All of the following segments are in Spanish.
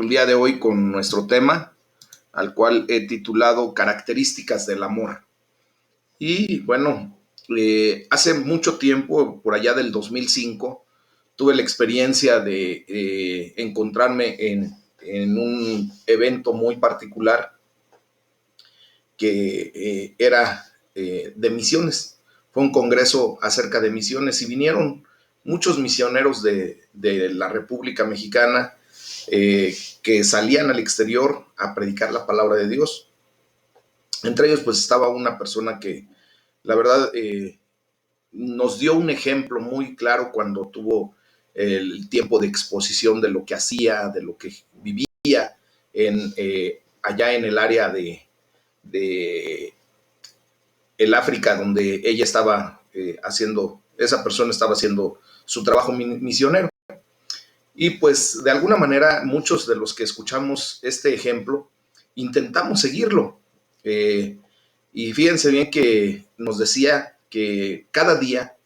el día de hoy con nuestro tema, al cual he titulado Características del amor. Y bueno, hace mucho tiempo, por allá del 2005, tuve la experiencia de encontrarme en un evento muy particular que era de misiones. Fue un congreso acerca de misiones y vinieron muchos misioneros de la República Mexicana que salían al exterior a predicar la palabra de Dios. Entre ellos pues estaba una persona que la verdad nos dio un ejemplo muy claro cuando tuvo el tiempo de exposición de lo que hacía, de lo que vivía allá en el área de el África, donde ella estaba esa persona estaba haciendo su trabajo misionero. Y pues de alguna manera muchos de los que escuchamos este ejemplo intentamos seguirlo. Y fíjense bien que nos decía que cada día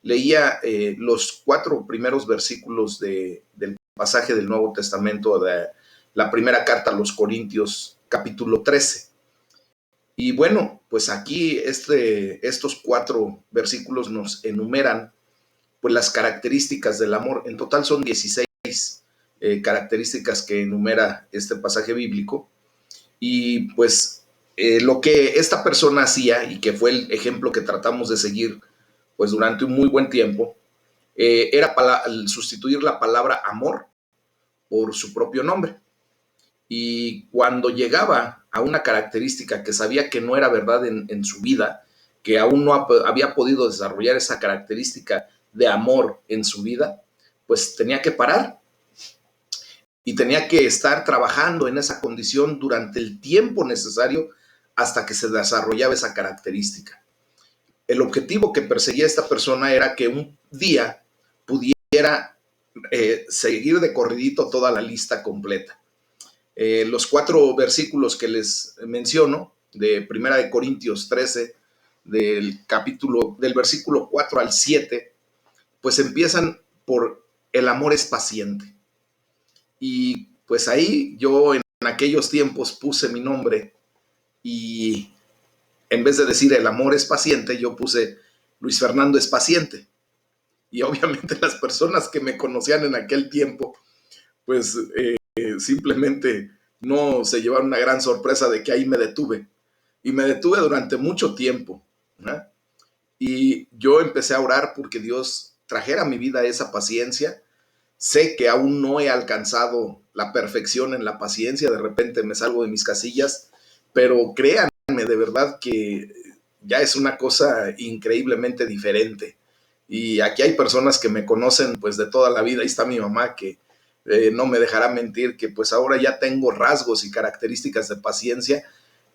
leía los 4 primeros versículos del pasaje del Nuevo Testamento, de la primera carta a los Corintios, capítulo 13. Y bueno, pues aquí estos 4 versículos nos enumeran pues las características del amor. En total son 16 características que enumera este pasaje bíblico. Y pues lo que esta persona hacía, y que fue el ejemplo que tratamos de seguir pues durante un muy buen tiempo, era sustituir la palabra amor por su propio nombre. Y cuando llegaba a una característica que sabía que no era verdad en su vida, que aún no había podido desarrollar esa característica de amor en su vida, pues tenía que parar y tenía que estar trabajando en esa condición durante el tiempo necesario hasta que se desarrollaba esa característica. El objetivo que perseguía esta persona era que un día pudiera seguir de corridito toda la lista completa. Los 4 versículos que les menciono, de Primera de Corintios 13, del versículo 4 al 7, pues empiezan por el amor es paciente. Y pues ahí yo en aquellos tiempos puse mi nombre y en vez de decir el amor es paciente, yo puse Luis Fernando es paciente. Y obviamente las personas que me conocían en aquel tiempo, pues simplemente no se llevaron una gran sorpresa de que ahí me detuve. Y me detuve durante mucho tiempo, ¿no? Y yo empecé a orar porque Dios trajera a mi vida esa paciencia. Sé que aún no he alcanzado la perfección en la paciencia, de repente me salgo de mis casillas, pero créanme de verdad que ya es una cosa increíblemente diferente. Y aquí hay personas que me conocen pues de toda la vida. Ahí está mi mamá que no me dejará mentir que pues ahora ya tengo rasgos y características de paciencia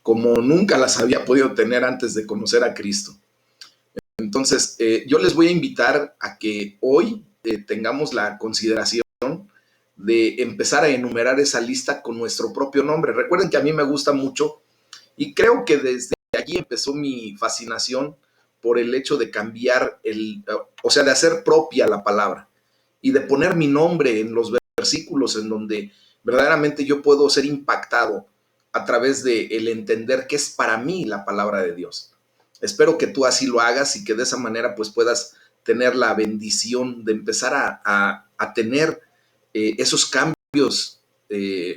como nunca las había podido tener antes de conocer a Cristo. Entonces, yo les voy a invitar a que hoy tengamos la consideración de empezar a enumerar esa lista con nuestro propio nombre. Recuerden que a mí me gusta mucho y creo que desde allí empezó mi fascinación por el hecho de cambiar o sea, de hacer propia la palabra y de poner mi nombre en los versículos en donde verdaderamente yo puedo ser impactado a través de el entender qué es para mí la palabra de Dios. Espero que tú así lo hagas y que de esa manera pues puedas tener la bendición de empezar a tener esos cambios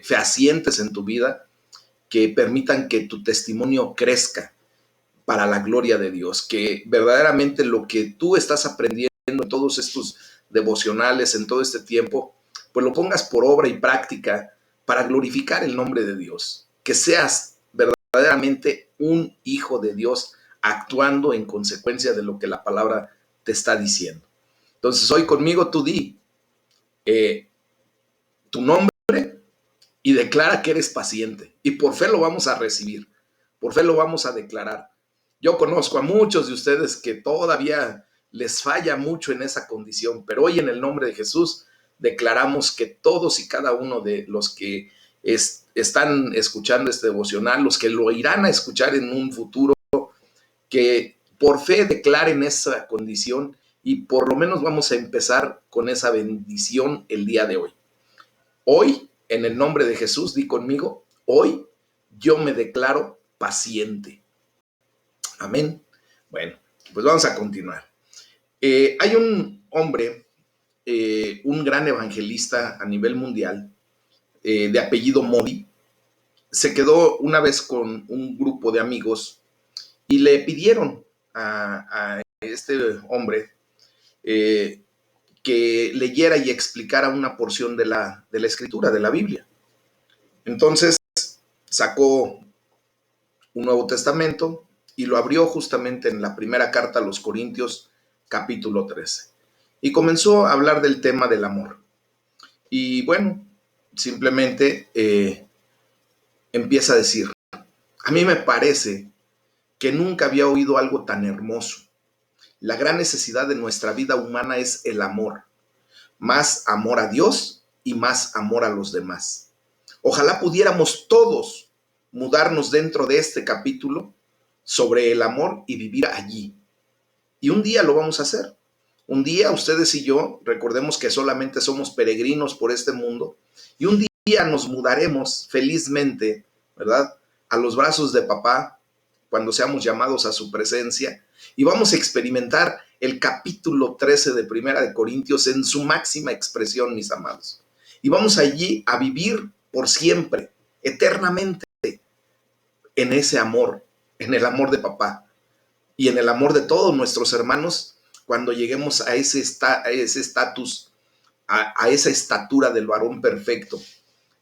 fehacientes en tu vida que permitan que tu testimonio crezca para la gloria de Dios, que verdaderamente lo que tú estás aprendiendo en todos estos devocionales, en todo este tiempo, pues lo pongas por obra y práctica para glorificar el nombre de Dios, que seas verdaderamente un hijo de Dios actuando en consecuencia de lo que la palabra te está diciendo. Entonces hoy conmigo tú di tu nombre y declara que eres paciente. Y por fe lo vamos a recibir, por fe lo vamos a declarar. Yo conozco a muchos de ustedes que todavía les falla mucho en esa condición, pero hoy en el nombre de Jesús declaramos que todos y cada uno de los que están escuchando este devocional, los que lo irán a escuchar en un futuro, que por fe declaren esa condición y por lo menos vamos a empezar con esa bendición el día de hoy. Hoy En el nombre de Jesús, di conmigo, hoy yo me declaro paciente. Amén. Bueno, pues vamos a continuar. Hay un hombre, un gran evangelista a nivel mundial, de apellido Modi. Se quedó una vez con un grupo de amigos y le pidieron a este hombre que leyera y explicara una porción de la escritura, de la Biblia. Entonces sacó un Nuevo Testamento y lo abrió justamente en la primera carta a los Corintios, capítulo 13. Y comenzó a hablar del tema del amor. Y bueno, simplemente empieza a decir, a mí me parece que nunca había oído algo tan hermoso. La gran necesidad de nuestra vida humana es el amor. Más amor a Dios y más amor a los demás. Ojalá pudiéramos todos mudarnos dentro de este capítulo sobre el amor y vivir allí. Y un día lo vamos a hacer. Un día ustedes y yo, recordemos que solamente somos peregrinos por este mundo, y un día nos mudaremos felizmente, ¿verdad?, a los brazos de papá cuando seamos llamados a su presencia, y vamos a experimentar el capítulo 13 de Primera de Corintios en su máxima expresión, mis amados. Y vamos allí a vivir por siempre, eternamente, en ese amor, en el amor de papá y en el amor de todos nuestros hermanos cuando lleguemos a ese estatus, a esa estatura del varón perfecto,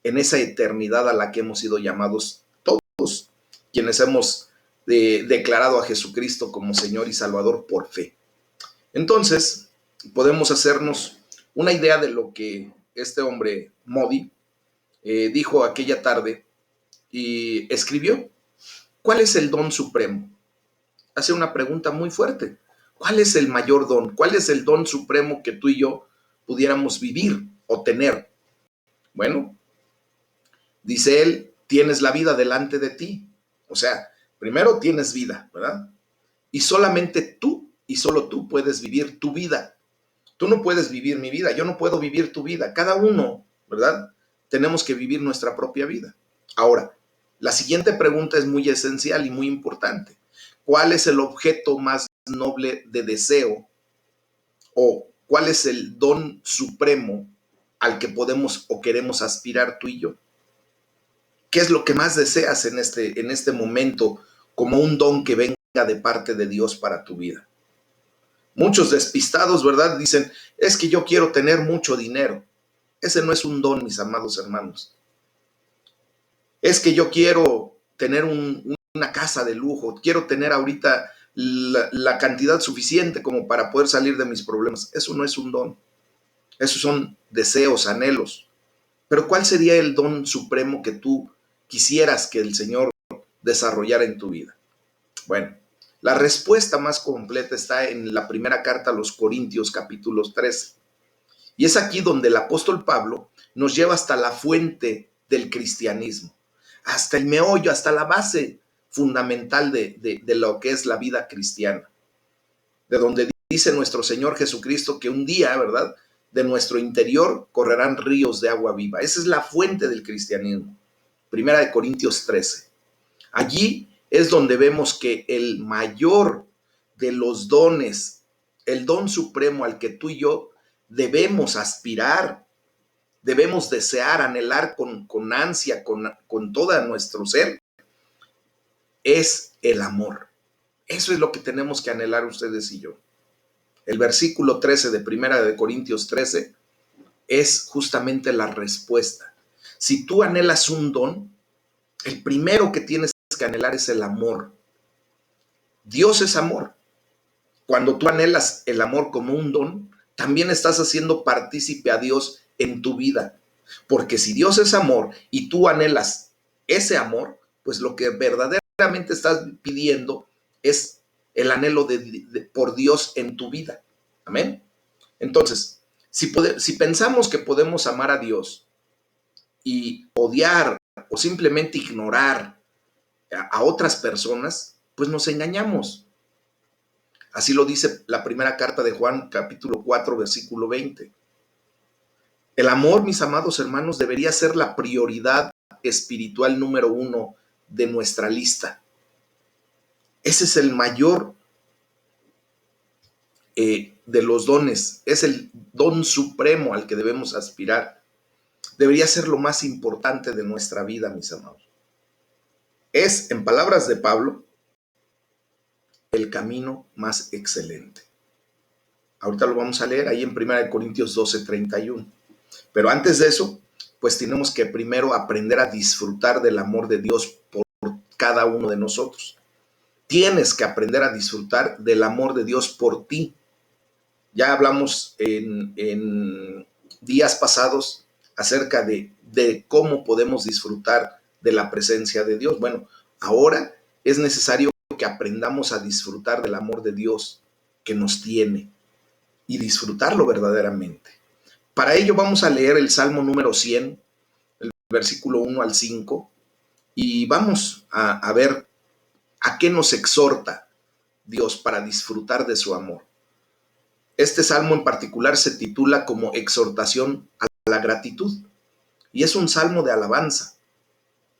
en esa eternidad a la que hemos sido llamados todos quienes hemos declarado a Jesucristo como Señor y Salvador por fe. Entonces, podemos hacernos una idea de lo que este hombre, Modi, dijo aquella tarde y escribió. ¿Cuál es el don supremo? Hace una pregunta muy fuerte. ¿Cuál es el mayor don? ¿Cuál es el don supremo que tú y yo pudiéramos vivir o tener? Bueno, dice él, tienes la vida delante de ti. O sea, primero tienes vida, ¿verdad? Y solamente tú y solo tú puedes vivir tu vida. Tú no puedes vivir mi vida, yo no puedo vivir tu vida. Cada uno, ¿verdad? Tenemos que vivir nuestra propia vida. Ahora, la siguiente pregunta es muy esencial y muy importante. ¿Cuál es el objeto más noble de deseo? ¿O cuál es el don supremo al que podemos o queremos aspirar tú y yo? ¿Qué es lo que más deseas en este momento como un don que venga de parte de Dios para tu vida? Muchos despistados, ¿verdad? Dicen, es que yo quiero tener mucho dinero. Ese no es un don, mis amados hermanos. Es que yo quiero tener una casa de lujo, quiero tener ahorita la cantidad suficiente como para poder salir de mis problemas. Eso no es un don. Esos son deseos, anhelos. Pero ¿cuál sería el don supremo que tú quisieras que el Señor desarrollara en tu vida? Bueno, la respuesta más completa está en la primera carta a los Corintios, capítulo 13. Y es aquí donde el apóstol Pablo nos lleva hasta la fuente del cristianismo, hasta el meollo, hasta la base fundamental de lo que es la vida cristiana, de donde dice nuestro Señor Jesucristo que un día, ¿verdad?, de nuestro interior correrán ríos de agua viva. Esa es la fuente del cristianismo. Primera de Corintios 13. Allí es donde vemos que el mayor de los dones, el don supremo al que tú y yo debemos aspirar, debemos desear, anhelar con ansia, con todo nuestro ser, es el amor. Eso es lo que tenemos que anhelar ustedes y yo. El versículo 13 de Primera de Corintios 13 es justamente la respuesta. Si tú anhelas un don, el primero que tienes que anhelar es el amor. Dios es amor. Cuando tú anhelas el amor como un don, también estás haciendo partícipe a Dios en tu vida. Porque si Dios es amor y tú anhelas ese amor, pues lo que verdaderamente estás pidiendo es el anhelo por Dios en tu vida. Amén. Entonces, si pensamos que podemos amar a Dios y odiar o simplemente ignorar a otras personas, pues nos engañamos. Así lo dice la primera carta de Juan, capítulo 4, versículo 20. El amor, mis amados hermanos, debería ser la prioridad espiritual número uno de nuestra lista. Ese es el mayor de los dones, es el don supremo al que debemos aspirar. Debería ser lo más importante de nuestra vida, mis amados. Es, en palabras de Pablo, el camino más excelente. Ahorita lo vamos a leer ahí en 1 Corintios 12:31. Pero antes de eso, pues tenemos que primero aprender a disfrutar del amor de Dios por cada uno de nosotros. Tienes que aprender a disfrutar del amor de Dios por ti. Ya hablamos en días pasados acerca de cómo podemos disfrutar de la presencia de Dios. Bueno, ahora es necesario que aprendamos a disfrutar del amor de Dios que nos tiene y disfrutarlo verdaderamente. Para ello vamos a leer el Salmo número 100, el versículo 1 al 5, y vamos a ver a qué nos exhorta Dios para disfrutar de su amor. Este salmo en particular se titula como exhortación a la gratitud y es un salmo de alabanza,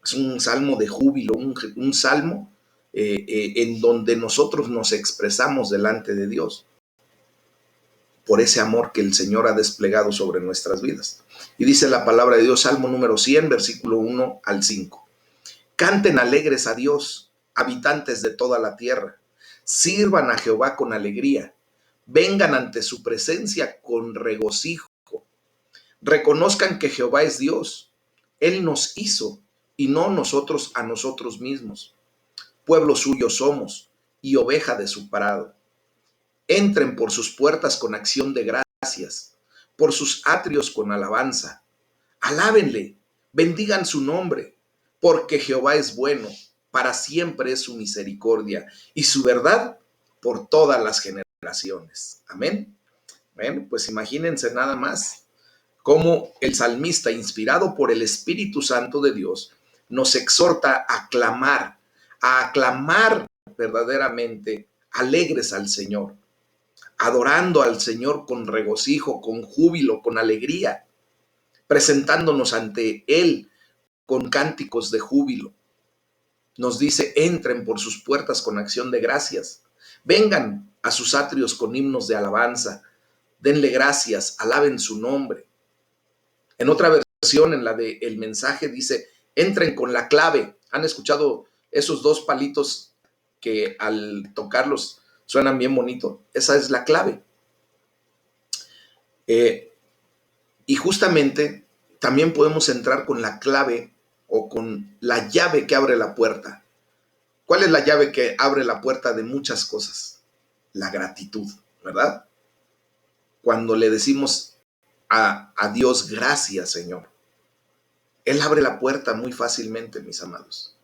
es un salmo de júbilo, un salmo en donde nosotros nos expresamos delante de Dios por ese amor que el Señor ha desplegado sobre nuestras vidas. Y dice la palabra de Dios, Salmo número 100, versículo 1 al 5. Canten alegres a Dios, habitantes de toda la tierra. Sirvan a Jehová con alegría. Vengan ante su presencia con regocijo. Reconozcan que Jehová es Dios. Él nos hizo y no nosotros a nosotros mismos. Pueblo suyo somos y oveja de su prado. Entren por sus puertas con acción de gracias, por sus atrios con alabanza. Alábenle, bendigan su nombre, porque Jehová es bueno, para siempre es su misericordia y su verdad por todas las generaciones. Amén. Bueno, pues imagínense nada más cómo el salmista, inspirado por el Espíritu Santo de Dios, nos exhorta a aclamar verdaderamente alegres al Señor, adorando al Señor con regocijo, con júbilo, con alegría, presentándonos ante Él con cánticos de júbilo. Nos dice, entren por sus puertas con acción de gracias, vengan a sus atrios con himnos de alabanza, denle gracias, alaben su nombre. En otra versión, en la de El Mensaje, dice, entren con la clave. ¿Han escuchado esos dos palitos que al tocarlos suenan bien bonito? Esa es la clave. Y justamente también podemos entrar con la clave o con la llave que abre la puerta. ¿Cuál es la llave que abre la puerta de muchas cosas? La gratitud, ¿verdad? Cuando le decimos a Dios, gracias, Señor, Él abre la puerta muy fácilmente, mis amados.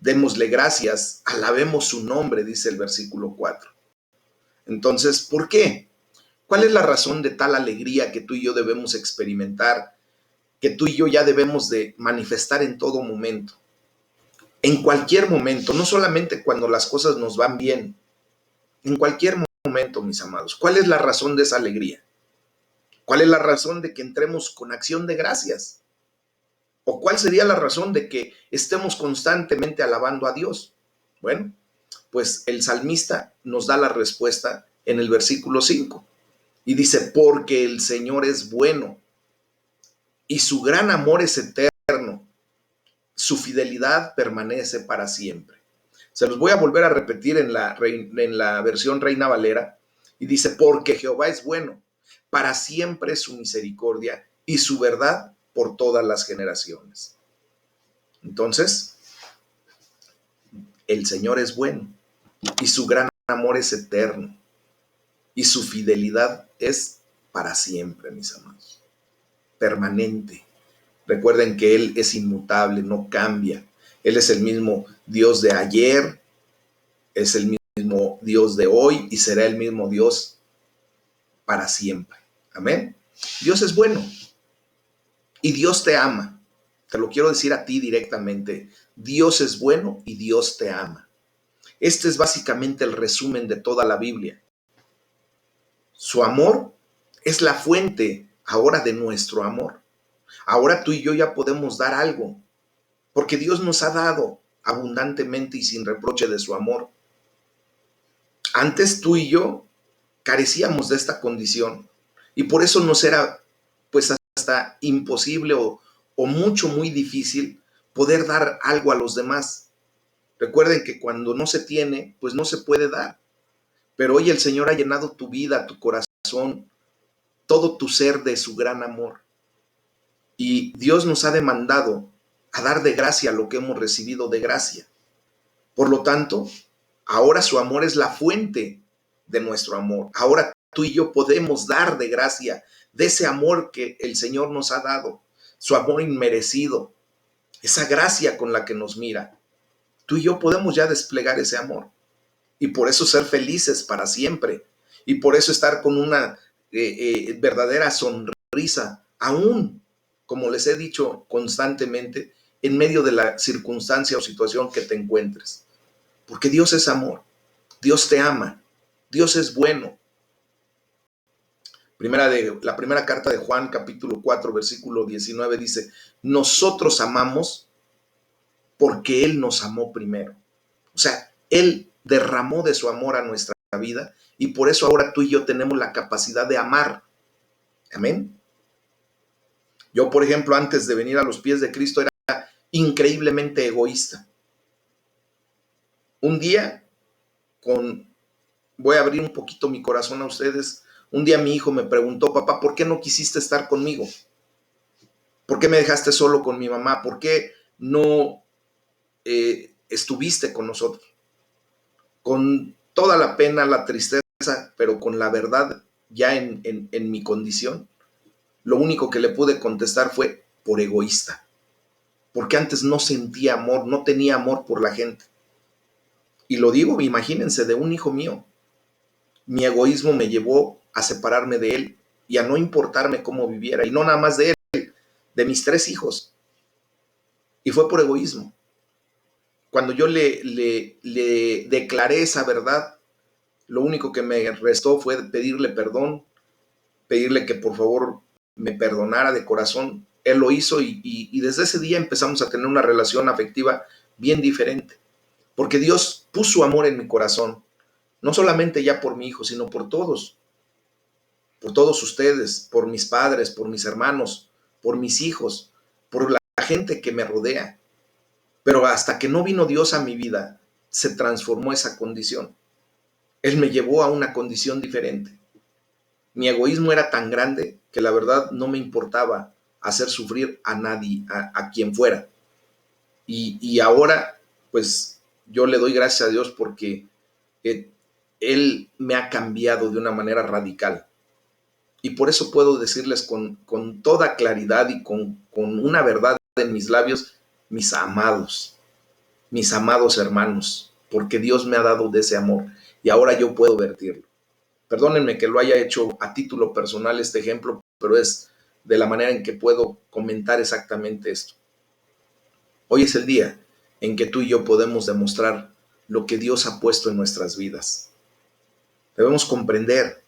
Démosle gracias, alabemos su nombre, dice el versículo 4. Entonces, ¿por qué? ¿Cuál es la razón de tal alegría que tú y yo debemos experimentar, que tú y yo ya debemos de manifestar en todo momento? En cualquier momento, no solamente cuando las cosas nos van bien, en cualquier momento, mis amados. ¿Cuál es la razón de esa alegría? ¿Cuál es la razón de que entremos con acción de gracias? ¿O cuál sería la razón de que estemos constantemente alabando a Dios? Bueno, pues el salmista nos da la respuesta en el versículo 5 y dice, porque el Señor es bueno y su gran amor es eterno, su fidelidad permanece para siempre. Se los voy a volver a repetir en la versión Reina Valera y dice, porque Jehová es bueno, para siempre es su misericordia y su verdad por todas las generaciones. Entonces, el Señor es bueno y su gran amor es eterno y su fidelidad es para siempre, mis amados, permanente. Recuerden que Él es inmutable, no cambia. Él es el mismo Dios de ayer, es el mismo Dios de hoy y será el mismo Dios para siempre. Amén. Dios es bueno y Dios te ama. Te lo quiero decir a ti directamente. Dios es bueno y Dios te ama. Este es básicamente el resumen de toda la Biblia. Su amor es la fuente ahora de nuestro amor. Ahora tú y yo ya podemos dar algo, porque Dios nos ha dado abundantemente y sin reproche de su amor. Antes tú y yo carecíamos de esta condición y por eso nos era pues hasta imposible o mucho, muy difícil poder dar algo a los demás. Recuerden que cuando no se tiene, pues no se puede dar. Pero hoy el Señor ha llenado tu vida, tu corazón, todo tu ser de su gran amor. Y Dios nos ha demandado a dar de gracia lo que hemos recibido de gracia. Por lo tanto, ahora su amor es la fuente de nuestro amor. Ahora tú y yo podemos dar de gracia de ese amor que el Señor nos ha dado, su amor inmerecido, esa gracia con la que nos mira. Tú y yo podemos ya desplegar ese amor y por eso ser felices para siempre y por eso estar con una verdadera sonrisa, aún, como les he dicho constantemente, en medio de la circunstancia o situación que te encuentres. Porque Dios es amor, Dios te ama, Dios es bueno. La primera carta de Juan, capítulo 4, versículo 19 dice, nosotros amamos porque Él nos amó primero. O sea, Él derramó de su amor a nuestra vida y por eso ahora tú y yo tenemos la capacidad de amar. Amén. Yo, por ejemplo, antes de venir a los pies de Cristo era increíblemente egoísta. Un día, voy a abrir un poquito mi corazón a ustedes. Un día mi hijo me preguntó, papá, ¿por qué no quisiste estar conmigo? ¿Por qué me dejaste solo con mi mamá? ¿Por qué no estuviste con nosotros? Con toda la pena, la tristeza, pero con la verdad ya en mi condición, lo único que le pude contestar fue por egoísta. Porque antes no sentía amor, no tenía amor por la gente. Y lo digo, imagínense, de un hijo mío. Mi egoísmo me llevó a separarme de él y a no importarme cómo viviera. Y no nada más de él, de mis 3 hijos. Y fue por egoísmo. Cuando yo le declaré esa verdad, lo único que me restó fue pedirle perdón, pedirle que por favor me perdonara de corazón. Él lo hizo y desde ese día empezamos a tener una relación afectiva bien diferente. Porque Dios puso amor en mi corazón, no solamente ya por mi hijo, sino por todos ustedes, por mis padres, por mis hermanos, por mis hijos, por la gente que me rodea. Pero hasta que no vino Dios a mi vida, se transformó esa condición. Él me llevó a una condición diferente. Mi egoísmo era tan grande que la verdad no me importaba hacer sufrir a nadie, a quien fuera. Y ahora, pues yo le doy gracias a Dios porque Él me ha cambiado de una manera radical. Y por eso puedo decirles con toda claridad y con una verdad en mis labios, mis amados hermanos, porque Dios me ha dado de ese amor y ahora yo puedo vertirlo. Perdónenme que lo haya hecho a título personal este ejemplo, pero es de la manera en que puedo comentar exactamente esto. Hoy es el día en que tú y yo podemos demostrar lo que Dios ha puesto en nuestras vidas. Debemos comprender,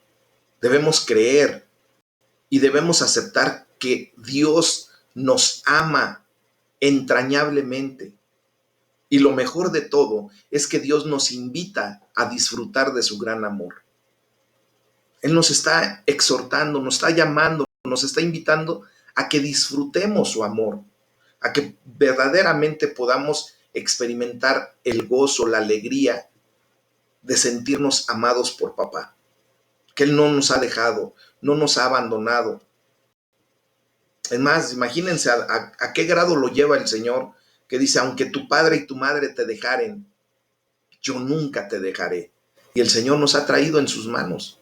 debemos creer y debemos aceptar que Dios nos ama entrañablemente. Y lo mejor de todo es que Dios nos invita a disfrutar de su gran amor. Él nos está exhortando, nos está llamando, nos está invitando a que disfrutemos su amor, a que verdaderamente podamos experimentar el gozo, la alegría de sentirnos amados por papá. Que Él no nos ha dejado, no nos ha abandonado. Es más, imagínense a qué grado lo lleva el Señor, que dice, aunque tu padre y tu madre te dejaren, yo nunca te dejaré. Y el Señor nos ha traído en sus manos.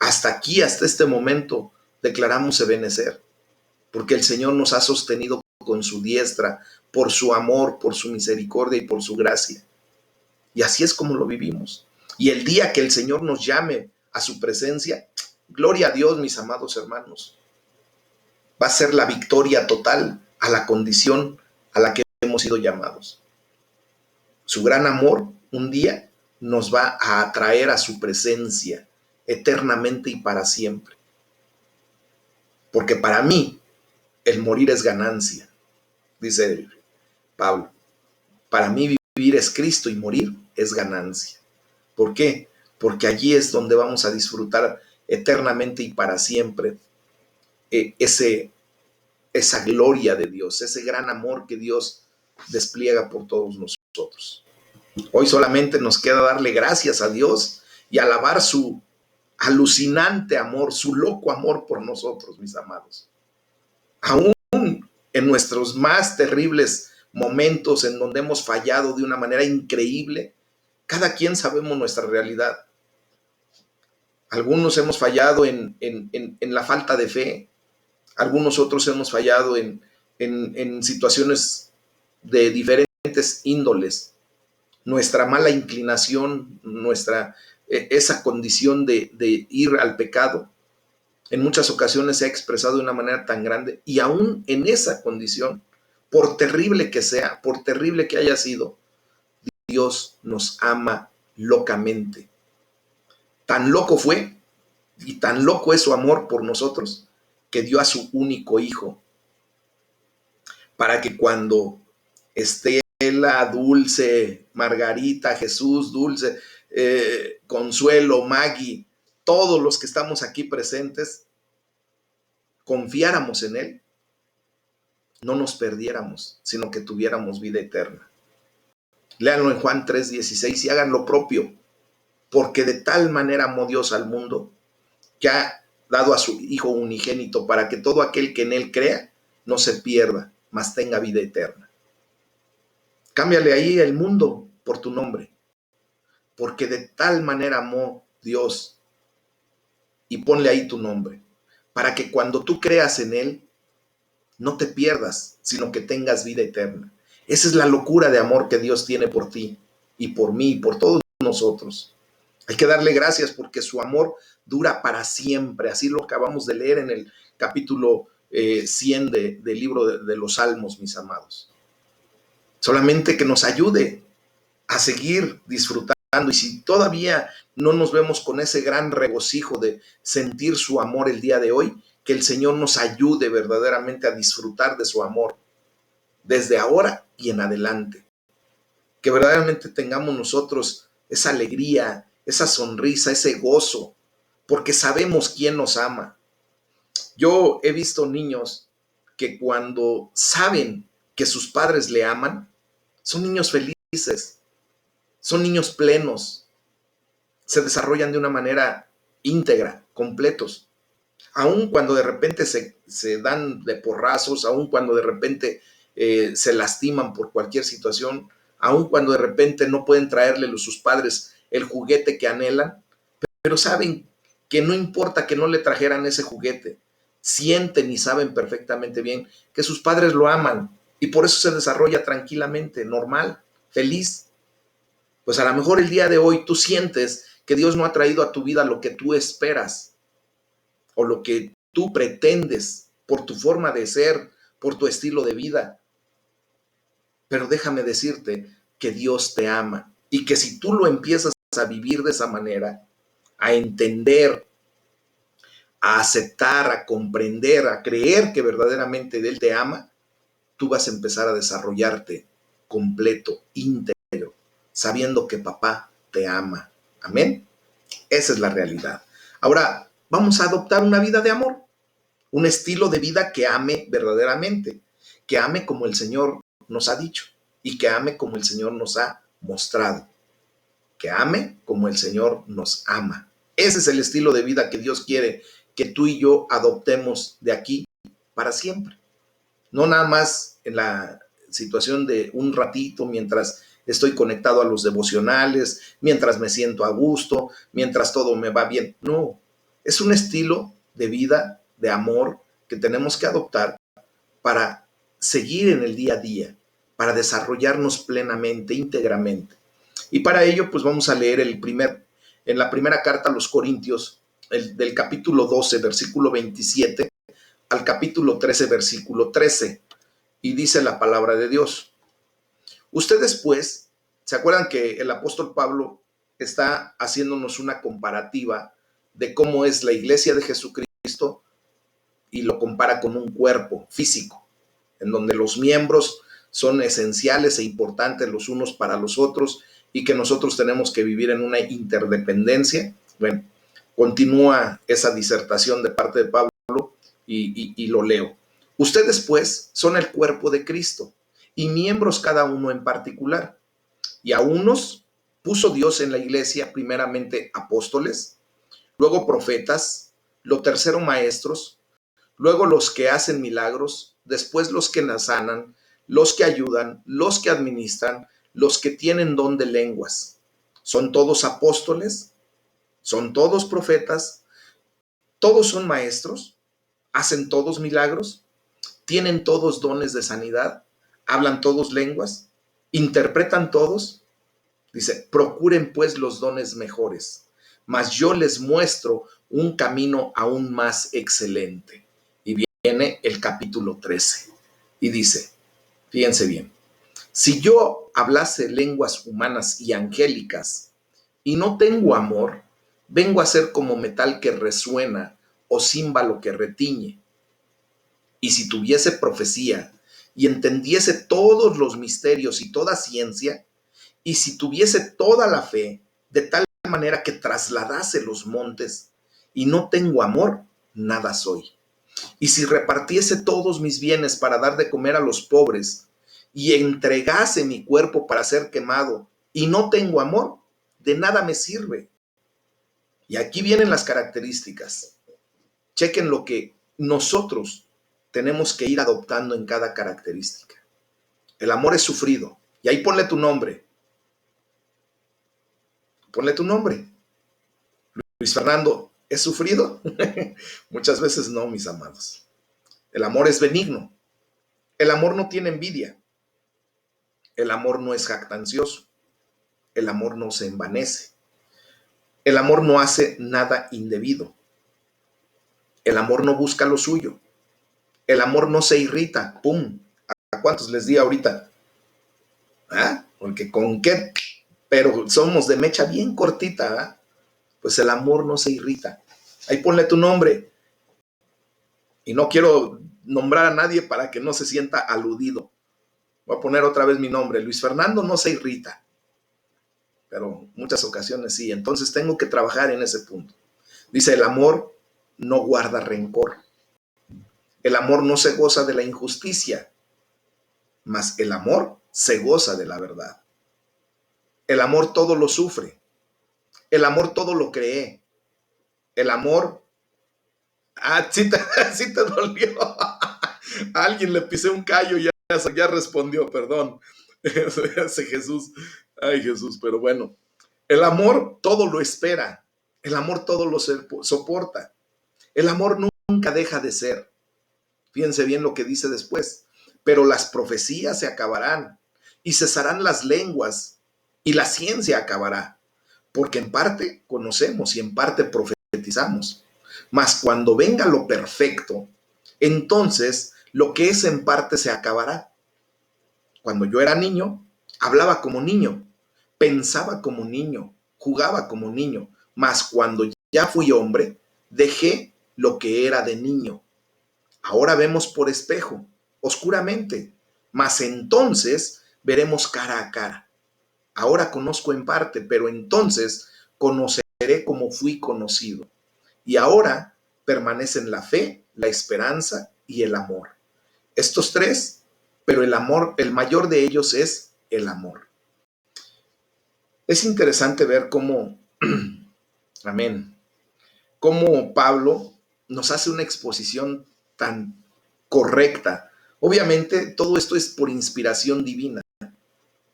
Hasta aquí, hasta este momento, declaramos Ebenezer, porque el Señor nos ha sostenido con su diestra, por su amor, por su misericordia y por su gracia. Y así es como lo vivimos. Y el día que el Señor nos llame a su presencia, gloria a Dios, mis amados hermanos, va a ser la victoria total a la condición a la que hemos sido llamados. Su gran amor un día nos va a atraer a su presencia eternamente y para siempre. porque para mí el morir es ganancia, dice Pablo. Para mí vivir es Cristo y morir es ganancia. ¿Por qué? Porque allí es donde vamos a disfrutar eternamente y para siempre esa gloria de Dios, ese gran amor que Dios despliega por todos nosotros. Hoy solamente nos queda darle gracias a Dios y alabar su alucinante amor, su loco amor por nosotros, mis amados. Aún en nuestros más terribles momentos en donde hemos fallado de una manera increíble, cada quien sabemos nuestra realidad. Algunos hemos fallado en la falta de fe, algunos otros hemos fallado en situaciones de diferentes índoles. Nuestra mala inclinación, esa condición de ir al pecado, en muchas ocasiones se ha expresado de una manera tan grande, y aún en esa condición, por terrible que sea, por terrible que haya sido, Dios nos ama locamente. Tan loco fue y tan loco es su amor por nosotros que dio a su único hijo para que cuando Estela, Dulce, Margarita, Jesús, Dulce, Consuelo, Maggie, todos los que estamos aquí presentes, confiáramos en Él, no nos perdiéramos, sino que tuviéramos vida eterna. Léanlo en Juan 3:16 y hagan lo propio, porque de tal manera amó Dios al mundo que ha dado a su Hijo unigénito para que todo aquel que en Él crea no se pierda, mas tenga vida eterna. Cámbiale ahí el mundo por tu nombre, porque de tal manera amó Dios, y ponle ahí tu nombre, para que cuando tú creas en Él, no te pierdas, sino que tengas vida eterna. Esa es la locura de amor que Dios tiene por ti y por mí y por todos nosotros. Hay que darle gracias porque su amor dura para siempre. Así lo acabamos de leer en el capítulo 100 del libro de los Salmos, mis amados. Solamente que nos ayude a seguir disfrutando. Y si todavía no nos vemos con ese gran regocijo de sentir su amor el día de hoy, que el Señor nos ayude verdaderamente a disfrutar de su amor desde ahora y en adelante. Que verdaderamente tengamos nosotros esa alegría, esa sonrisa, ese gozo, porque sabemos quién nos ama. Yo he visto niños que cuando saben que sus padres le aman, son niños felices, son niños plenos, se desarrollan de una manera íntegra, completos. Aun cuando de repente se dan de porrazos, aun cuando de repente se lastiman por cualquier situación, aun cuando de repente no pueden traerle sus padres el juguete que anhelan, pero saben que no importa que no le trajeran ese juguete, sienten y saben perfectamente bien que sus padres lo aman y por eso se desarrolla tranquilamente, normal, feliz. Pues a lo mejor el día de hoy tú sientes que Dios no ha traído a tu vida lo que tú esperas o lo que tú pretendes por tu forma de ser, por tu estilo de vida. Pero déjame decirte que Dios te ama y que si tú lo empiezas a vivir de esa manera, a entender, a aceptar, a comprender, a creer que verdaderamente Él te ama, tú vas a empezar a desarrollarte completo, íntegro, sabiendo que papá te ama. Amén. Esa es la realidad. Ahora, vamos a adoptar una vida de amor, un estilo de vida que ame verdaderamente, que ame como el Señor nos ha dicho y que ame como el Señor nos ha mostrado, que ame como el Señor nos ama. Ese es el estilo de vida que Dios quiere que tú y yo adoptemos de aquí para siempre. No nada más en la situación de un ratito mientras estoy conectado a los devocionales, mientras me siento a gusto, mientras todo me va bien. No, es un estilo de vida, de amor que tenemos que adoptar para seguir en el día a día, para desarrollarnos plenamente, íntegramente. Y para ello, pues vamos a leer en la primera carta a los Corintios, del capítulo 12, versículo 27, al capítulo 13, versículo 13. Y dice la palabra de Dios. Ustedes, pues, ¿se acuerdan que el apóstol Pablo está haciéndonos una comparativa de cómo es la iglesia de Jesucristo y lo compara con un cuerpo físico, en donde los miembros son esenciales e importantes los unos para los otros y que nosotros tenemos que vivir en una interdependencia. Bueno, continúa esa disertación de parte de Pablo y lo leo. Ustedes, pues, son el cuerpo de Cristo y miembros cada uno en particular. Y a unos puso Dios en la iglesia, primeramente apóstoles, luego profetas, lo tercero maestros, luego los que hacen milagros, después los que sanan, los que ayudan, los que administran, los que tienen don de lenguas. ¿Son todos apóstoles? ¿Son todos profetas? ¿Todos son maestros? ¿Hacen todos milagros? ¿Tienen todos dones de sanidad? ¿Hablan todos lenguas? ¿Interpretan todos? Dice, procuren pues los dones mejores, mas yo les muestro un camino aún más excelente. Y viene el capítulo 13 y dice, fíjense bien, si yo hablase lenguas humanas y angélicas y no tengo amor, vengo a ser como metal que resuena o címbalo que retiñe. Y si tuviese profecía y entendiese todos los misterios y toda ciencia, y si tuviese toda la fe, de tal manera que trasladase los montes, y no tengo amor, nada soy. Y si repartiese todos mis bienes para dar de comer a los pobres, y entregase mi cuerpo para ser quemado, y no tengo amor, de nada me sirve. Y aquí vienen las características. Chequen lo que nosotros tenemos que ir adoptando en cada característica. El amor es sufrido. Y ahí ponle tu nombre. Ponle tu nombre. Luis Fernando, ¿es sufrido? Muchas veces no, mis amados. El amor es benigno. El amor no tiene envidia. El amor no es jactancioso. El amor no se envanece. El amor no hace nada indebido. El amor no busca lo suyo. El amor no se irrita. ¡Pum! ¿A cuántos les di ahorita? ¿Ah? Porque con qué, pero somos de mecha bien cortita, ¿ah? Pues el amor no se irrita. Ahí ponle tu nombre. Y no quiero nombrar a nadie para que no se sienta aludido. Voy a poner otra vez mi nombre. Luis Fernando no se irrita. Pero muchas ocasiones sí. Entonces tengo que trabajar en ese punto. Dice, el amor no guarda rencor. El amor no se goza de la injusticia, mas el amor se goza de la verdad. El amor todo lo sufre. El amor todo lo cree. El amor... Ah, sí te dolió. A alguien le pisé un callo y ya respondió, perdón. Ese Jesús. Ay, Jesús, pero bueno. El amor todo lo espera. El amor todo lo soporta. El amor nunca deja de ser. Fíjense bien lo que dice después. Pero las profecías se acabarán y cesarán las lenguas y la ciencia acabará. Porque en parte conocemos y en parte profetizamos. Mas cuando venga lo perfecto, entonces lo que es en parte se acabará. Cuando yo era niño, hablaba como niño, pensaba como niño, jugaba como niño. Mas cuando ya fui hombre, dejé lo que era de niño. Ahora vemos por espejo, oscuramente, mas entonces veremos cara a cara. Ahora conozco en parte, pero entonces conoceré como fui conocido. Y ahora permanecen la fe, la esperanza y el amor. Estos tres, pero el amor, el mayor de ellos es el amor. Es interesante ver cómo, amén, cómo Pablo nos hace una exposición tan correcta. Obviamente todo esto es por inspiración divina.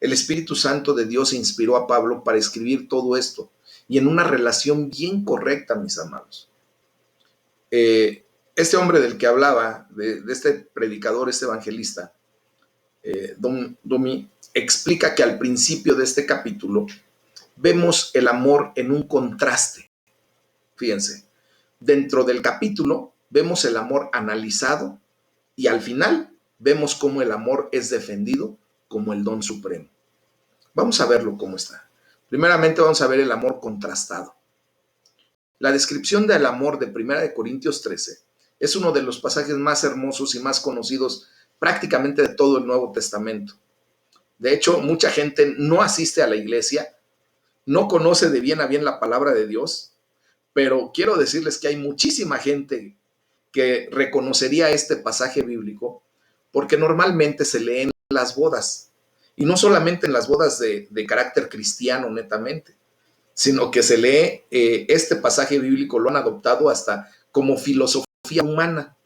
El Espíritu Santo de Dios inspiró a Pablo para escribir todo esto y en una relación bien correcta, mis amados. Este hombre del que hablaba, de este predicador, este evangelista, Domi, explica que al principio de este capítulo vemos el amor en un contraste. Fíjense, dentro del capítulo vemos el amor analizado y al final vemos cómo el amor es defendido como el don supremo. Vamos a verlo cómo está. Primeramente vamos a ver el amor contrastado. La descripción del amor de 1 Corintios 13 Es uno de los pasajes más hermosos y más conocidos prácticamente de todo el Nuevo Testamento. De hecho, mucha gente no asiste a la iglesia, no conoce de bien a bien la palabra de Dios, pero quiero decirles que hay muchísima gente que reconocería este pasaje bíblico porque normalmente se lee en las bodas, y no solamente en las bodas de carácter cristiano netamente, sino que se lee este pasaje bíblico, lo han adoptado hasta como filosofía humana,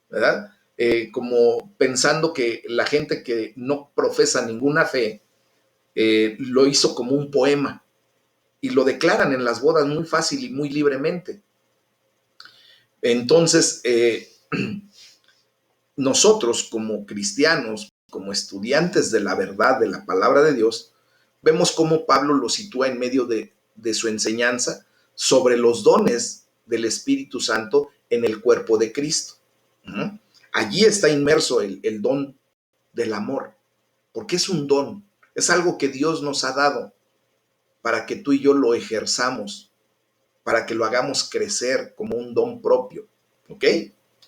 ¿verdad? Como pensando que la gente que no profesa ninguna fe lo hizo como un poema y lo declaran en las bodas muy fácil y muy libremente. Entonces, nosotros como cristianos, como estudiantes de la verdad, de la palabra de Dios, vemos cómo Pablo lo sitúa en medio de su enseñanza sobre los dones del Espíritu Santo en el cuerpo de Cristo. ¿Mm? Allí está inmerso el don del amor, porque es un don, es algo que Dios nos ha dado para que tú y yo lo ejerzamos, para que lo hagamos crecer como un don propio. ¿Ok?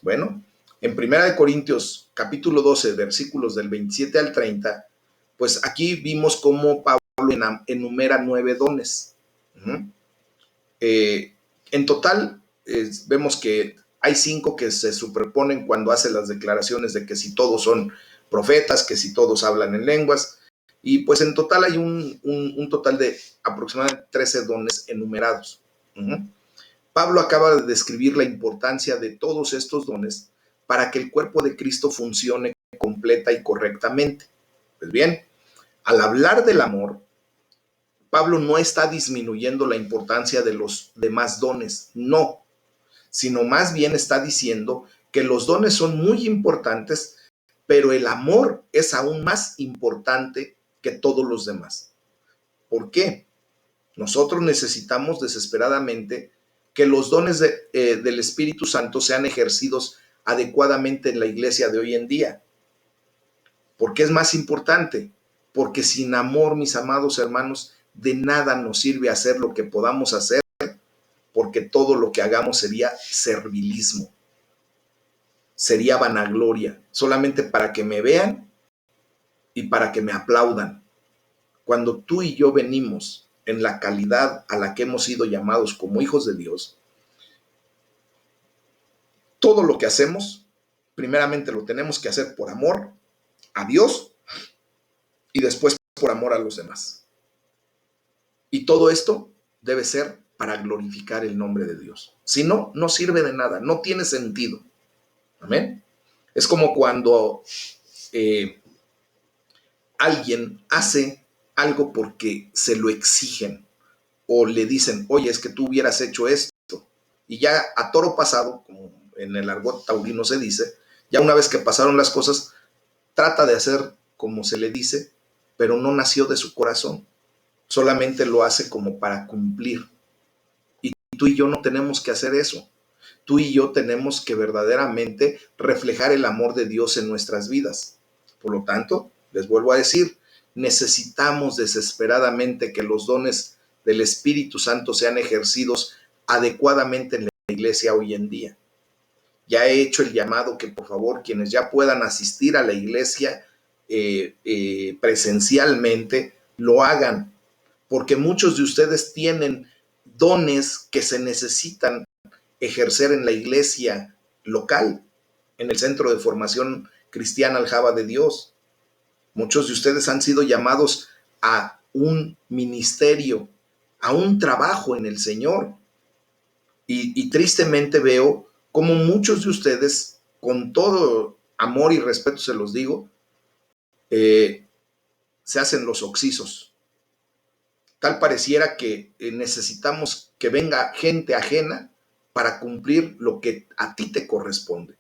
Bueno, en 1 Corintios capítulo 12, versículos del 27 al 30, pues aquí vimos cómo Pablo enumera 9 dones. Uh-huh. En total, vemos que hay 5 que se superponen cuando hace las declaraciones de que si todos son profetas, que si todos hablan en lenguas, y pues en total hay un total de aproximadamente 13 dones enumerados. Uh-huh. Pablo acaba de describir la importancia de todos estos dones para que el cuerpo de Cristo funcione completa y correctamente. Pues bien, al hablar del amor, Pablo no está disminuyendo la importancia de los demás dones, no, sino más bien está diciendo que los dones son muy importantes, pero el amor es aún más importante que todos los demás. ¿Por qué? Nosotros necesitamos desesperadamente que los dones del Espíritu Santo sean ejercidos adecuadamente en la iglesia de hoy en día. ¿Por qué es más importante? Porque sin amor, mis amados hermanos, de nada nos sirve hacer lo que podamos hacer, porque todo lo que hagamos sería servilismo, sería vanagloria, solamente para que me vean y para que me aplaudan. Cuando tú y yo venimos en la calidad a la que hemos sido llamados como hijos de Dios, todo lo que hacemos, primeramente lo tenemos que hacer por amor a Dios y después por amor a los demás. Y todo esto debe ser para glorificar el nombre de Dios. Si no, no sirve de nada, no tiene sentido. Amén. Es como cuando alguien hace algo porque se lo exigen o le dicen, oye, es que tú hubieras hecho esto. Y ya a toro pasado, como en el argot taurino se dice, ya una vez que pasaron las cosas, trata de hacer como se le dice, pero no nació de su corazón. Solamente lo hace como para cumplir. Y tú y yo no tenemos que hacer eso. Tú y yo tenemos que verdaderamente reflejar el amor de Dios en nuestras vidas. Por lo tanto, les vuelvo a decir, necesitamos desesperadamente que los dones del Espíritu Santo sean ejercidos adecuadamente en la iglesia hoy en día. Ya he hecho el llamado que por favor quienes ya puedan asistir a la iglesia presencialmente lo hagan, porque muchos de ustedes tienen dones que se necesitan ejercer en la iglesia local, en el Centro de Formación Cristiana Aljaba de Dios. Muchos de ustedes han sido llamados a un ministerio, a un trabajo en el Señor. Y tristemente veo como muchos de ustedes, con todo amor y respeto se los digo, se hacen los oxisos. Tal pareciera que necesitamos que venga gente ajena para cumplir lo que a ti te corresponde.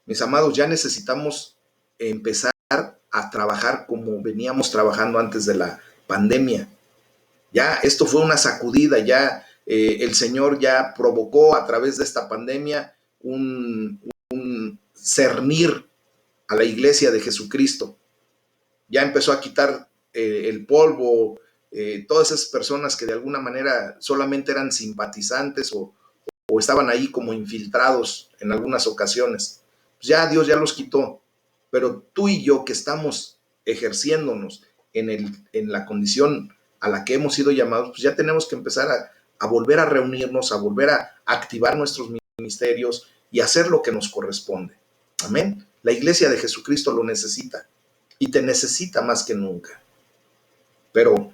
Mis amados, ya necesitamos empezar a trabajar como veníamos trabajando antes de la pandemia. Ya esto fue una sacudida, ya el Señor ya provocó a través de esta pandemia un cernir a la iglesia de Jesucristo. Ya empezó a quitar el polvo, todas esas personas que de alguna manera solamente eran simpatizantes o estaban ahí como infiltrados en algunas ocasiones. Pues ya Dios ya los quitó, pero tú y yo que estamos ejerciéndonos en la condición a la que hemos sido llamados, pues ya tenemos que empezar a volver a reunirnos, a volver a activar nuestros ministerios y hacer lo que nos corresponde. Amén. La iglesia de Jesucristo lo necesita y te necesita más que nunca. Pero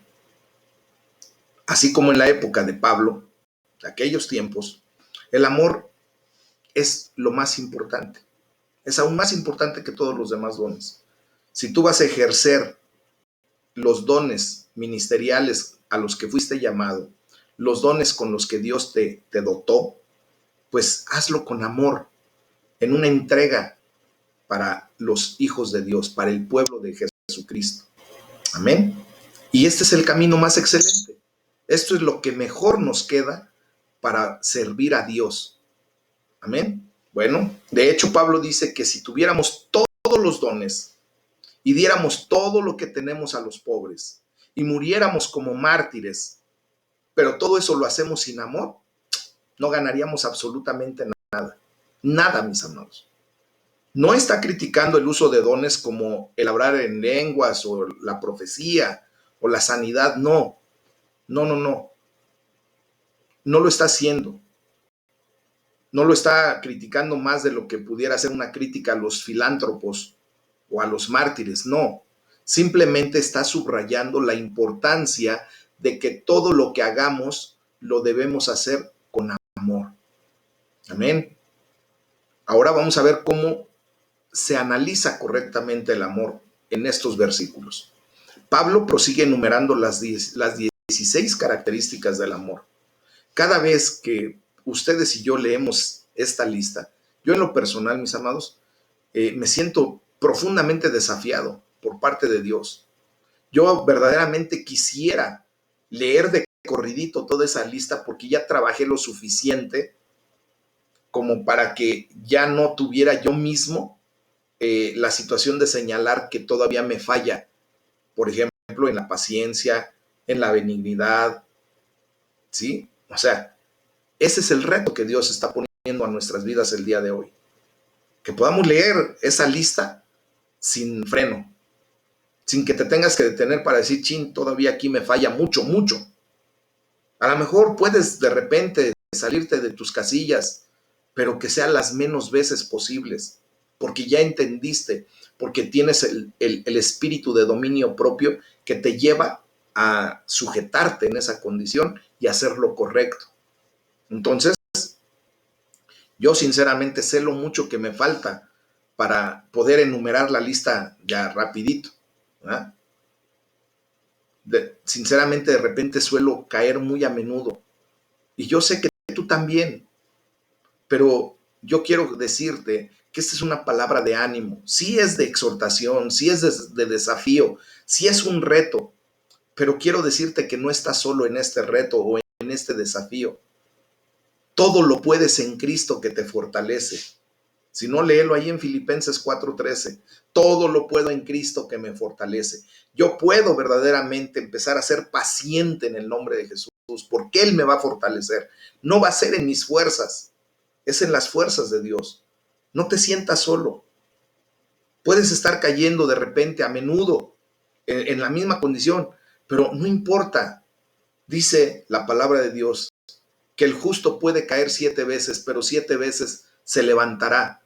así como en la época de Pablo, de aquellos tiempos, el amor es lo más importante. Es aún más importante que todos los demás dones. Si tú vas a ejercer los dones ministeriales a los que fuiste llamado, los dones con los que Dios te dotó, pues hazlo con amor, en una entrega para los hijos de Dios, para el pueblo de Jesucristo. Amén. Y este es el camino más excelente. Esto es lo que mejor nos queda para servir a Dios. Amén. Bueno, de hecho Pablo dice que si tuviéramos todos los dones y diéramos todo lo que tenemos a los pobres y muriéramos como mártires, pero todo eso lo hacemos sin amor, no ganaríamos absolutamente nada. Nada, mis amados. No está criticando el uso de dones como el hablar en lenguas o la profecía o la sanidad. No, no, no, no. No lo está haciendo. No lo está criticando más de lo que pudiera ser una crítica a los filántropos o a los mártires. No. Simplemente está subrayando la importancia de que todo lo que hagamos lo debemos hacer con amor. Amén. Ahora vamos a ver cómo se analiza correctamente el amor en estos versículos. Pablo prosigue enumerando las 16 características del amor. Cada vez que ustedes y yo leemos esta lista, yo en lo personal, mis amados, me siento profundamente desafiado por parte de Dios. Yo verdaderamente quisiera leer de corridito toda esa lista porque ya trabajé lo suficiente como para que ya no tuviera yo mismo la situación de señalar que todavía me falla, por ejemplo, en la paciencia, en la benignidad, ¿sí? O sea, ese es el reto que Dios está poniendo a nuestras vidas el día de hoy. Que podamos leer esa lista sin freno, sin que te tengas que detener para decir, chin, todavía aquí me falla mucho, mucho. A lo mejor puedes de repente salirte de tus casillas, pero que sean las menos veces posibles, porque ya entendiste, porque tienes el espíritu de dominio propio que te lleva a sujetarte en esa condición y hacer lo correcto. Entonces, yo sinceramente sé lo mucho que me falta para poder enumerar la lista ya rapidito, ¿verdad? Sinceramente, de repente suelo caer muy a menudo. Y yo sé que tú también. Pero yo quiero decirte que esta es una palabra de ánimo. Sí es de exhortación, sí es de desafío, sí es un reto. Pero quiero decirte que no estás solo en este reto o en este desafío. Todo lo puedes en Cristo que te fortalece. Si no, léelo ahí en Filipenses 4:13. Todo lo puedo en Cristo que me fortalece. Yo puedo verdaderamente empezar a ser paciente en el nombre de Jesús, porque Él me va a fortalecer. No va a ser en mis fuerzas, es en las fuerzas de Dios. No te sientas solo. Puedes estar cayendo de repente a menudo en la misma condición, pero no importa. Dice la palabra de Dios que el justo puede caer 7 veces, pero 7 veces se levantará.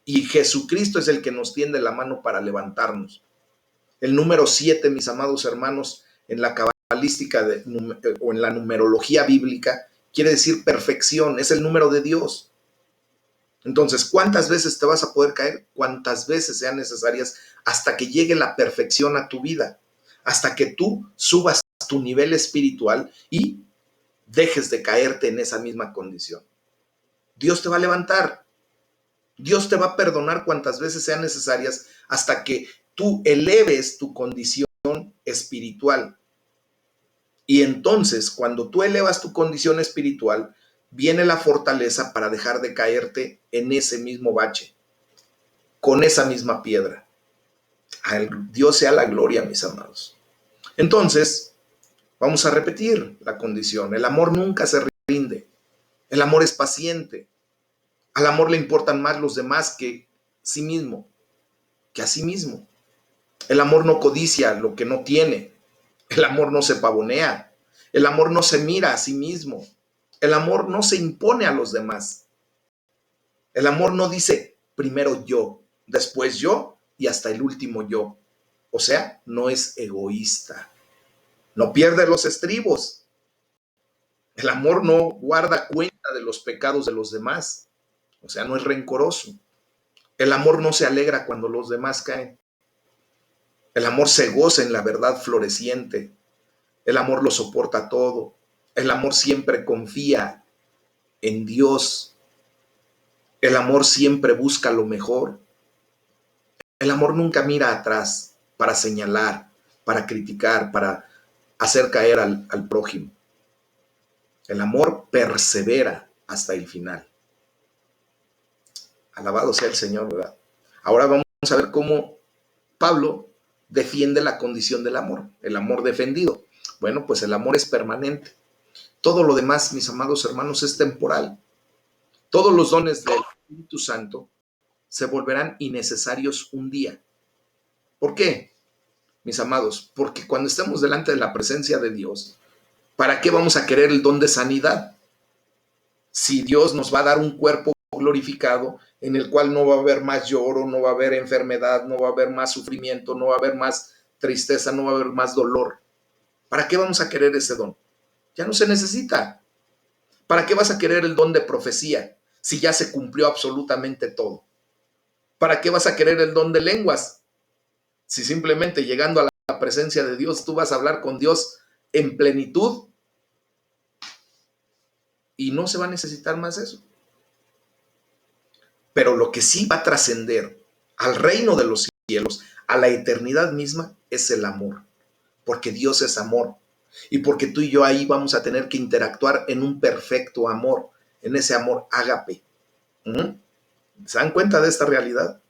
Y Jesucristo es el que nos tiende la mano para levantarnos. El número 7, mis amados hermanos, en la cabalística o en la numerología bíblica, quiere decir perfección, es el número de Dios. Entonces, ¿cuántas veces te vas a poder caer? Cuantas veces sean necesarias hasta que llegue la perfección a tu vida, hasta que tú subas tu nivel espiritual y dejes de caerte en esa misma condición. Dios te va a levantar. Dios te va a perdonar cuantas veces sean necesarias hasta que tú eleves tu condición espiritual. Y entonces, cuando tú elevas tu condición espiritual, viene la fortaleza para dejar de caerte en ese mismo bache, con esa misma piedra. A Dios sea la gloria, mis amados. Entonces, vamos a repetir la condición. El amor nunca se rinde. El amor es paciente. Al amor le importan más los demás que sí mismo, que a sí mismo. El amor no codicia lo que no tiene. El amor no se pavonea. El amor no se mira a sí mismo. El amor no se impone a los demás. El amor no dice primero yo, después yo y hasta el último yo. O sea, no es egoísta. No pierde los estribos. El amor no guarda cuenta de los pecados de los demás. O sea, no es rencoroso. El amor no se alegra cuando los demás caen. El amor se goza en la verdad floreciente. El amor lo soporta todo. El amor siempre confía en Dios. El amor siempre busca lo mejor. El amor nunca mira atrás para señalar, para criticar, para hacer caer al prójimo. El amor persevera hasta el final. Alabado sea el Señor, ¿verdad? Ahora vamos a ver cómo Pablo defiende la condición del amor, el amor defendido. Bueno, pues el amor es permanente. Todo lo demás, mis amados hermanos, es temporal. Todos los dones del Espíritu Santo se volverán innecesarios un día. ¿Por qué, mis amados? Porque cuando estemos delante de la presencia de Dios, ¿para qué vamos a querer el don de sanidad? Si Dios nos va a dar un cuerpo glorificado en el cual no va a haber más lloro, no va a haber enfermedad, no va a haber más sufrimiento, no va a haber más tristeza, no va a haber más dolor. ¿Para qué vamos a querer ese don? Ya no se necesita. ¿Para qué vas a querer el don de profecía si ya se cumplió absolutamente todo? ¿Para qué vas a querer el don de lenguas si simplemente llegando a la presencia de Dios tú vas a hablar con Dios en plenitud y no se va a necesitar más eso? Pero lo que sí va a trascender al reino de los cielos, a la eternidad misma, es el amor. Porque Dios es amor. Y porque tú y yo ahí vamos a tener que interactuar en un perfecto amor, en ese amor ágape. ¿Se dan cuenta de esta realidad?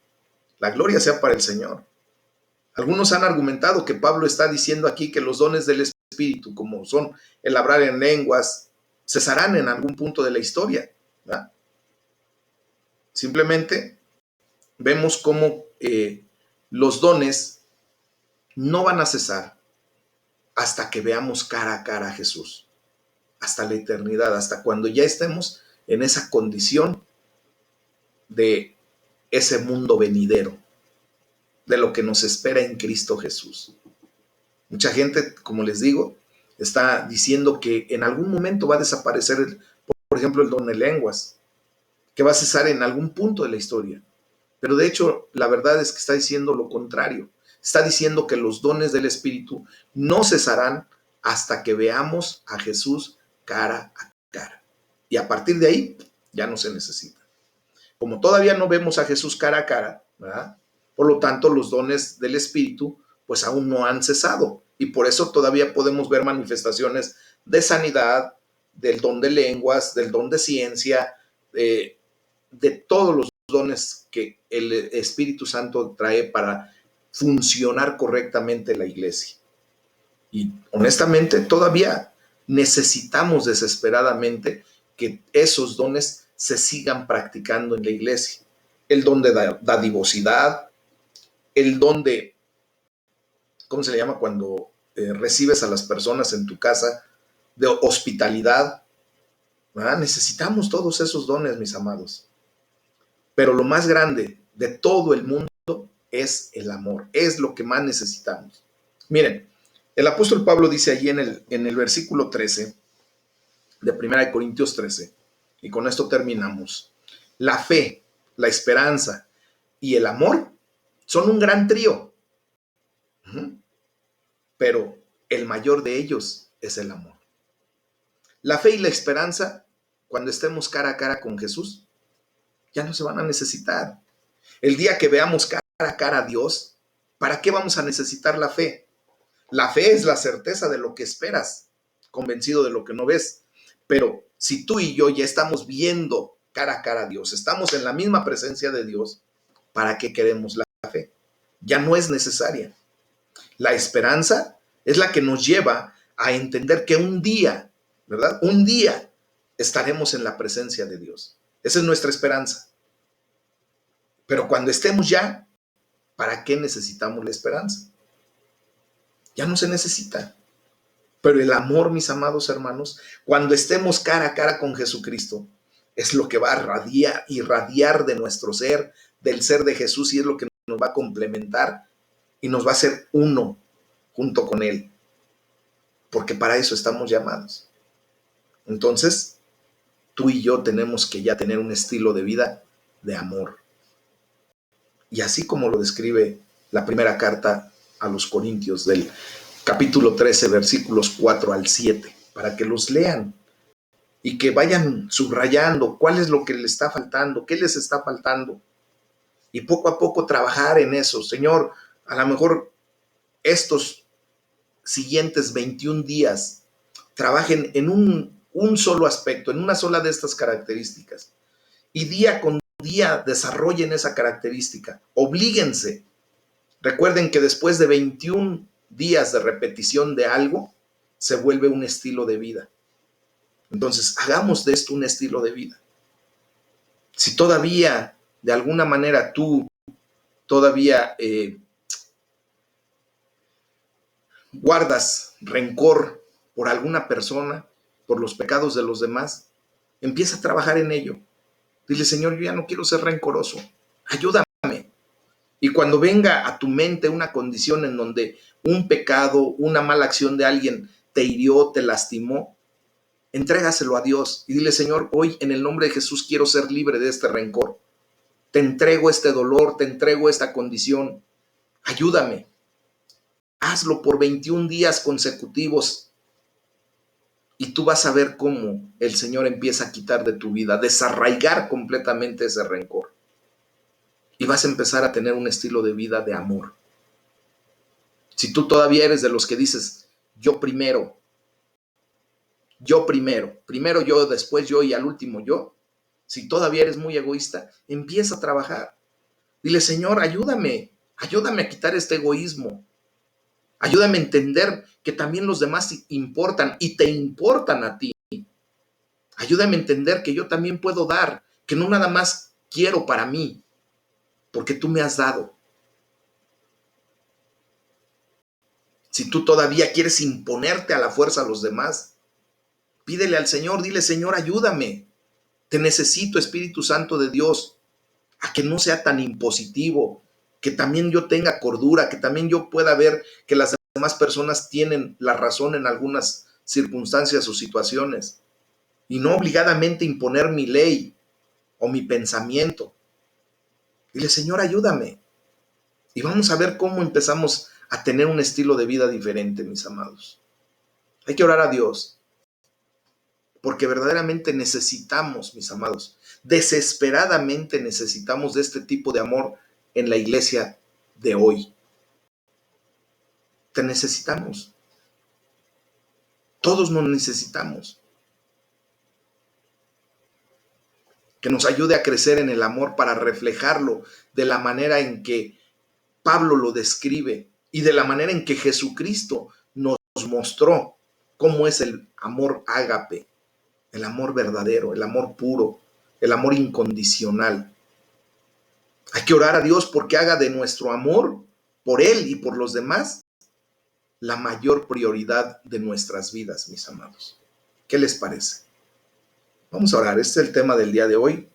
La gloria sea para el Señor. Algunos han argumentado que Pablo está diciendo aquí que los dones del Espíritu, como son el hablar en lenguas, cesarán en algún punto de la historia, ¿verdad? Simplemente vemos cómo los dones no van a cesar hasta que veamos cara a cara a Jesús, hasta la eternidad, hasta cuando ya estemos en esa condición de ese mundo venidero, de lo que nos espera en Cristo Jesús. Mucha gente, como les digo, está diciendo que en algún momento va a desaparecer, por ejemplo, el don de lenguas, que va a cesar en algún punto de la historia. Pero de hecho, la verdad es que está diciendo lo contrario. Está diciendo que los dones del Espíritu no cesarán hasta que veamos a Jesús cara a cara. Y a partir de ahí, ya no se necesita. Como todavía no vemos a Jesús cara a cara, ¿verdad? Por lo tanto, los dones del Espíritu pues aún no han cesado. Y por eso todavía podemos ver manifestaciones de sanidad, del don de lenguas, del don de ciencia, de todos los dones que el Espíritu Santo trae para funcionar correctamente la iglesia. Y honestamente todavía necesitamos desesperadamente que esos dones se sigan practicando en la iglesia. El don de dadivosidad, el don de, ¿cómo se le llama cuando recibes a las personas en tu casa? De hospitalidad. ¿Verdad? Necesitamos todos esos dones, mis amados. Pero lo más grande de todo el mundo es el amor, es lo que más necesitamos. Miren, el apóstol Pablo dice allí en el versículo 13 de 1 Corintios 13, y con esto terminamos: la fe, la esperanza y el amor son un gran trío, pero el mayor de ellos es el amor. La fe y la esperanza, cuando estemos cara a cara con Jesús, ya no se van a necesitar. El día que veamos cara a cara a Dios, ¿para qué vamos a necesitar la fe? La fe es la certeza de lo que esperas, convencido de lo que no ves. Pero si tú y yo ya estamos viendo cara a cara a Dios, estamos en la misma presencia de Dios, ¿para qué queremos la fe? Ya no es necesaria. La esperanza es la que nos lleva a entender que un día, ¿verdad? Un día estaremos en la presencia de Dios. Esa es nuestra esperanza. Pero cuando estemos ya, ¿para qué necesitamos la esperanza? Ya no se necesita. Pero el amor, mis amados hermanos, cuando estemos cara a cara con Jesucristo, es lo que va a irradiar de nuestro ser, del ser de Jesús, y es lo que nos va a complementar y nos va a hacer uno junto con Él. Porque para eso estamos llamados. Entonces, tú y yo tenemos que ya tener un estilo de vida de amor. Y así como lo describe la primera carta a los Corintios del capítulo 13, versículos 4 al 7, para que los lean y que vayan subrayando cuál es lo que les está faltando, qué les está faltando, y poco a poco trabajar en eso. Señor, a lo mejor estos siguientes 21 días trabajen en un solo aspecto, en una sola de estas características, y día con día desarrollen esa característica, oblíguense. Recuerden que después de 21 días de repetición de algo, se vuelve un estilo de vida. Entonces, hagamos de esto un estilo de vida. Si todavía, de alguna manera, tú todavía guardas rencor por alguna persona, por los pecados de los demás, empieza a trabajar en ello. Dile, Señor, yo ya no quiero ser rencoroso. Ayúdame. Y cuando venga a tu mente una condición en donde un pecado, una mala acción de alguien te hirió, te lastimó, entrégaselo a Dios y dile, Señor, hoy en el nombre de Jesús quiero ser libre de este rencor. Te entrego este dolor, te entrego esta condición. Ayúdame. Hazlo por 21 días consecutivos y tú vas a ver cómo el Señor empieza a quitar de tu vida, desarraigar completamente ese rencor. Y vas a empezar a tener un estilo de vida de amor. Si tú todavía eres de los que dices, yo primero, primero yo, después yo y al último yo, si todavía eres muy egoísta, empieza a trabajar. Dile, Señor, ayúdame a quitar este egoísmo. Ayúdame a entender que también los demás importan y te importan a ti. Ayúdame a entender que yo también puedo dar, que no nada más quiero para mí, porque tú me has dado. Si tú todavía quieres imponerte a la fuerza a los demás, pídele al Señor, dile, Señor, ayúdame. Te necesito, Espíritu Santo de Dios, a que no sea tan impositivo, que también yo tenga cordura, que también yo pueda ver que las demás personas tienen la razón en algunas circunstancias o situaciones, y no obligadamente imponer mi ley o mi pensamiento. Dile, Señor, ayúdame. Y vamos a ver cómo empezamos a tener un estilo de vida diferente, mis amados. Hay que orar a Dios, porque verdaderamente necesitamos, mis amados, desesperadamente necesitamos de este tipo de amor en la iglesia de hoy. Te necesitamos. Todos nos necesitamos. Que nos ayude a crecer en el amor para reflejarlo de la manera en que Pablo lo describe y de la manera en que Jesucristo nos mostró cómo es el amor ágape, el amor verdadero, el amor puro, el amor incondicional. Hay que orar a Dios porque haga de nuestro amor por Él y por los demás la mayor prioridad de nuestras vidas, mis amados. ¿Qué les parece? Vamos a orar. Este es el tema del día de hoy.